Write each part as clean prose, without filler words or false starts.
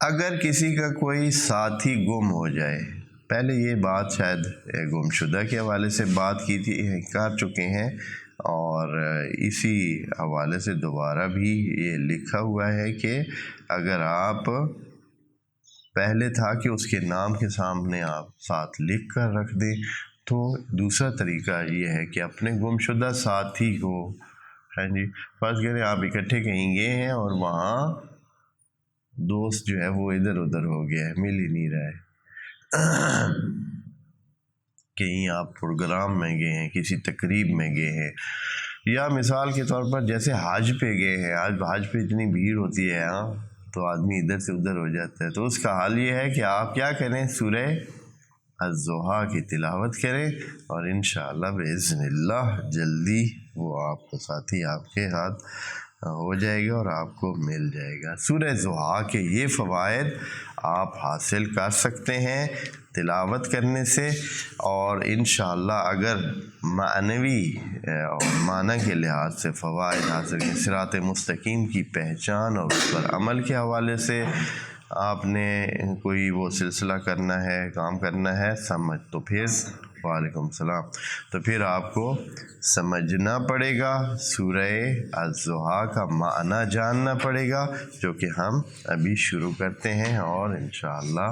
اگر کسی کا کوئی ساتھی گم ہو جائے، پہلے یہ بات شاید گم شدہ کے حوالے سے بات کی تھی، کر چکے ہیں، اور اسی حوالے سے دوبارہ بھی یہ لکھا ہوا ہے کہ اگر آپ پہلے تھا کہ اس کے نام کے سامنے آپ ساتھ لکھ کر رکھ دیں، تو دوسرا طریقہ یہ ہے کہ اپنے گم شدہ ساتھی کو، ہاں جی، فرض کریں آپ اکٹھے کہیں گئے ہیں اور وہاں دوست جو ہے وہ ادھر ادھر ہو گیا ہے، مل ہی نہیں رہا ہے، کہیں آپ پروگرام میں گئے ہیں، کسی تقریب میں گئے ہیں، یا مثال کے طور پر جیسے حج پہ گئے ہیں، آج حج پہ اتنی بھیڑ ہوتی ہے ہاں، تو آدمی ادھر سے ادھر ہو جاتا ہے، تو اس کا حال یہ ہے کہ آپ کیا کریں، سورہ الضحیٰ کی تلاوت کریں، اور انشاءاللہ باذن اللہ جلدی وہ آپ کا ساتھی آپ کے ہاتھ ہو جائے گا اور آپ کو مل جائے گا۔ سورہ ضحیٰ کے یہ فوائد آپ حاصل کر سکتے ہیں تلاوت کرنے سے، اور انشاءاللہ اگر معنوی اور معنی کے لحاظ سے فوائد حاصل کریں، صراط مستقیم کی پہچان اور اس پر عمل کے حوالے سے آپ نے کوئی وہ سلسلہ کرنا ہے، کام کرنا ہے، سمجھ تو پھر وعلیکم السلام، تو پھر آپ کو سمجھنا پڑے گا، سورہ الضحیٰ کا معنی جاننا پڑے گا، جو کہ ہم ابھی شروع کرتے ہیں، اور انشاءاللہ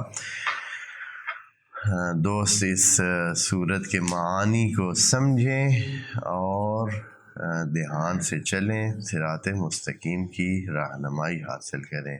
دوست اس سورت کے معانی کو سمجھیں اور دھیان سے چلیں، صراط مستقیم کی رہنمائی حاصل کریں۔